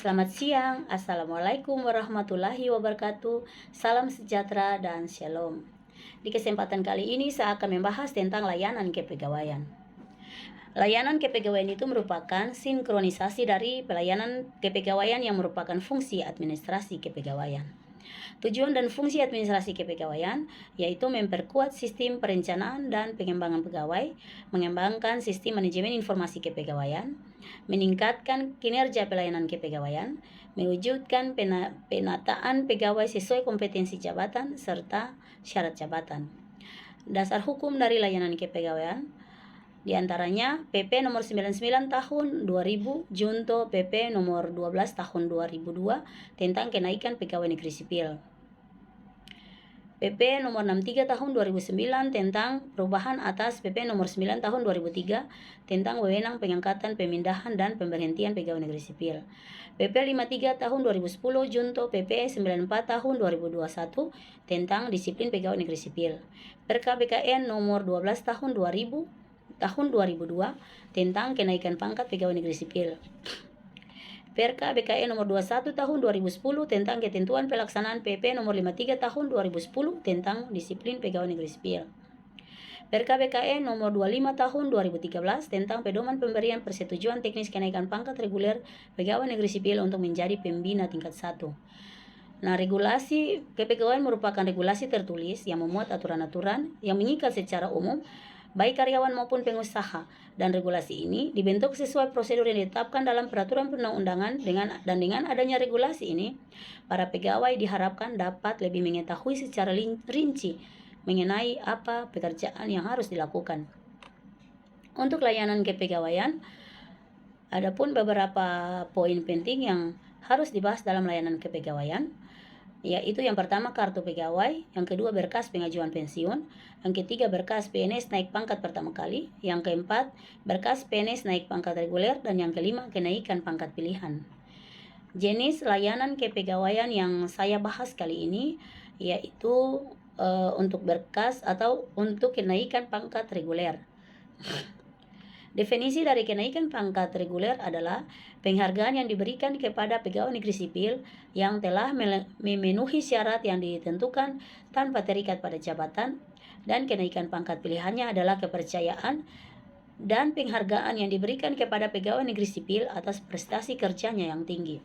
Selamat siang, Assalamualaikum warahmatullahi wabarakatuh. Salam sejahtera dan shalom. Di kesempatan kali ini saya akan membahas tentang layanan kepegawaian. Layanan kepegawaian itu merupakan sinkronisasi dari pelayanan kepegawaian yang merupakan fungsi administrasi kepegawaian. Tujuan dan fungsi administrasi kepegawaian yaitu memperkuat sistem perencanaan dan pengembangan pegawai, mengembangkan sistem manajemen informasi kepegawaian, meningkatkan kinerja pelayanan kepegawaian, mewujudkan penataan pegawai sesuai kompetensi jabatan serta syarat jabatan. Dasar hukum dari layanan kepegawaian diantaranya PP nomor 99 tahun 2000 junto PP nomor 12 tahun 2002 tentang kenaikan pegawai negeri sipil. PP nomor 63 tahun 2009 tentang perubahan atas PP nomor 9 tahun 2003 tentang wewenang pengangkatan, pemindahan, dan pemberhentian pegawai negeri sipil. PP 53 tahun 2010 junto PP 94 tahun 2021 tentang disiplin pegawai negeri sipil. Perka BKN nomor 12 tahun 2002 tentang kenaikan pangkat pegawai negeri sipil. Perka BKN nomor 21 tahun 2010 tentang ketentuan pelaksanaan PP nomor 53 tahun 2010 tentang disiplin pegawai negeri sipil. Perka BKN nomor 25 tahun 2013 tentang pedoman pemberian persetujuan teknis kenaikan pangkat reguler pegawai negeri sipil untuk menjadi pembina tingkat 1. Nah, regulasi kepegawaian merupakan regulasi tertulis yang memuat aturan-aturan yang mengikat secara umum baik karyawan maupun pengusaha, dan regulasi ini dibentuk sesuai prosedur yang ditetapkan dalam peraturan perundang-undangan. Dengan adanya regulasi ini, para pegawai diharapkan dapat lebih mengetahui secara rinci mengenai apa pekerjaan yang harus dilakukan. Untuk layanan kepegawaian, ada pun beberapa poin penting yang harus dibahas dalam layanan kepegawaian, yaitu yang pertama kartu pegawai, yang kedua berkas pengajuan pensiun, yang ketiga berkas PNS naik pangkat pertama kali, yang keempat berkas PNS naik pangkat reguler, dan yang kelima kenaikan pangkat pilihan. Jenis layanan kepegawaian yang saya bahas kali ini yaitu untuk berkas atau untuk kenaikan pangkat reguler. Definisi dari kenaikan pangkat reguler adalah penghargaan yang diberikan kepada pegawai negeri sipil yang telah memenuhi syarat yang ditentukan tanpa terikat pada jabatan, dan kenaikan pangkat pilihannya adalah kepercayaan dan penghargaan yang diberikan kepada pegawai negeri sipil atas prestasi kerjanya yang tinggi.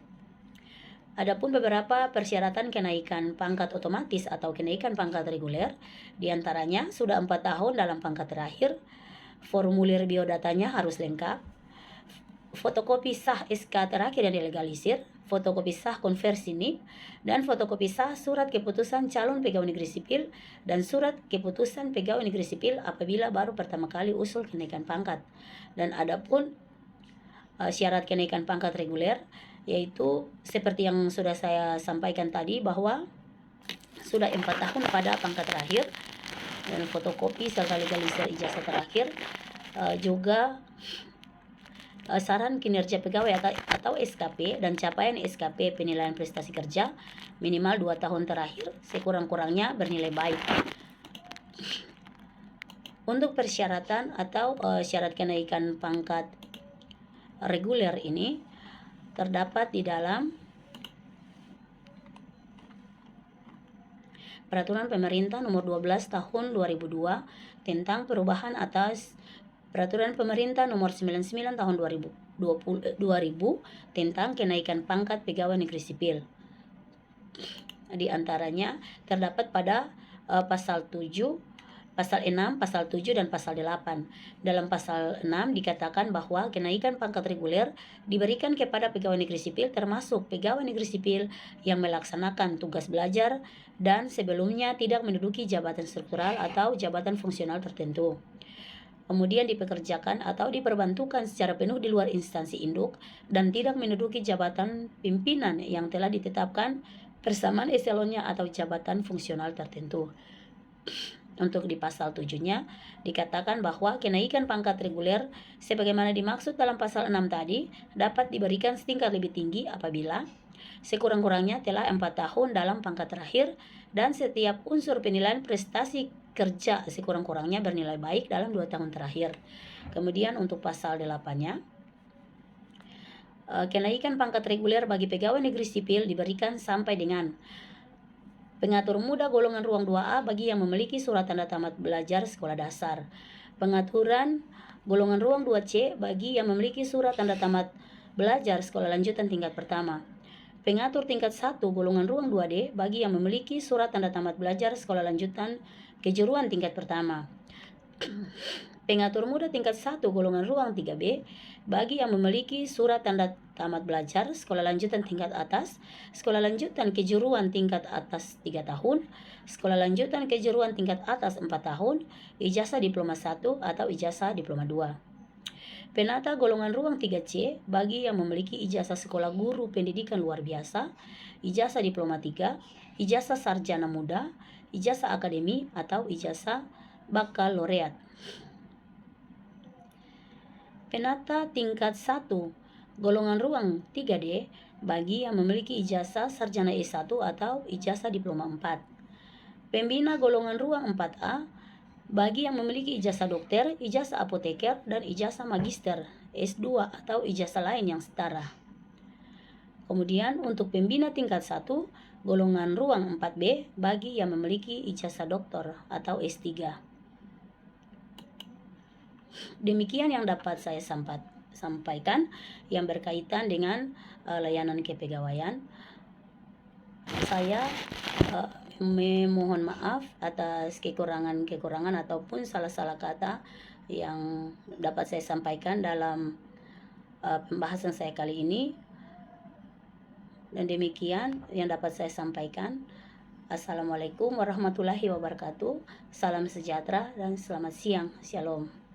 Adapun beberapa persyaratan kenaikan pangkat otomatis atau kenaikan pangkat reguler, diantaranya sudah 4 tahun dalam pangkat terakhir, formulir biodatanya harus lengkap, fotokopi sah SK terakhir yang dilegalisir, fotokopi sah konversi NIP, dan fotokopi sah surat keputusan calon pegawai negeri sipil dan surat keputusan pegawai negeri sipil apabila baru pertama kali usul kenaikan pangkat. Dan adapun syarat kenaikan pangkat reguler, yaitu seperti yang sudah saya sampaikan tadi bahwa sudah 4 tahun pada pangkat terakhir, dan fotokopi serta legalisir ijazah terakhir, juga saran kinerja pegawai atau SKP dan capaian SKP penilaian prestasi kerja minimal 2 tahun terakhir sekurang-kurangnya bernilai baik. Untuk persyaratan atau syarat kenaikan pangkat reguler ini terdapat di dalam Peraturan Pemerintah Nomor 12 Tahun 2002 tentang perubahan atas Peraturan Pemerintah Nomor 99 Tahun 2000 tentang kenaikan pangkat pegawai negeri sipil. Di antaranya terdapat pada pasal 7, pasal 6, pasal 7, dan pasal 8. Dalam pasal 6 dikatakan bahwa kenaikan pangkat reguler diberikan kepada pegawai negeri sipil termasuk pegawai negeri sipil yang melaksanakan tugas belajar dan sebelumnya tidak menduduki jabatan struktural atau jabatan fungsional tertentu, kemudian dipekerjakan atau diperbantukan secara penuh di luar instansi induk, dan tidak menduduki jabatan pimpinan yang telah ditetapkan persamaan eselonnya atau jabatan fungsional tertentu. Untuk di pasal 7-nya dikatakan bahwa kenaikan pangkat reguler sebagaimana dimaksud dalam pasal 6 tadi dapat diberikan setingkat lebih tinggi apabila sekurang-kurangnya telah 4 tahun dalam pangkat terakhir dan setiap unsur penilaian prestasi kerja sekurang-kurangnya bernilai baik dalam 2 tahun terakhir. Kemudian untuk pasal 8-nya Kenaikan pangkat reguler bagi pegawai negeri sipil diberikan sampai dengan pengatur muda golongan ruang 2A bagi yang memiliki surat tanda tamat belajar sekolah dasar. Pengaturan golongan ruang 2C bagi yang memiliki surat tanda tamat belajar sekolah lanjutan tingkat pertama. Pengatur tingkat 1 golongan ruang 2D bagi yang memiliki surat tanda tamat belajar sekolah lanjutan kejuruan tingkat pertama. Pengatur muda tingkat 1 golongan ruang 3B bagi yang memiliki surat tanda tamat belajar sekolah lanjutan tingkat atas, sekolah lanjutan kejuruan tingkat atas 3 tahun, sekolah lanjutan kejuruan tingkat atas 4 tahun, ijazah diploma 1 atau ijazah diploma 2. Penata golongan ruang 3C bagi yang memiliki ijazah sekolah guru pendidikan luar biasa, ijazah diploma 3, ijazah sarjana muda, ijazah akademi atau ijazah bakalaureat. Penata tingkat 1 golongan ruang 3D bagi yang memiliki ijazah sarjana S1 atau ijazah diploma 4. Pembina golongan ruang 4A bagi yang memiliki ijazah dokter, ijazah apoteker, dan ijazah magister S2 atau ijazah lain yang setara. Kemudian untuk pembina tingkat 1 golongan ruang 4B bagi yang memiliki ijazah doktor atau S3. Demikian yang dapat saya sampaikan yang berkaitan dengan layanan kepegawaian. Saya memohon maaf atas kekurangan ataupun salah-salah kata yang dapat saya sampaikan dalam pembahasan saya kali ini. Dan demikian yang dapat saya sampaikan. Assalamualaikum warahmatullahi wabarakatuh. Salam sejahtera dan selamat siang. Shalom.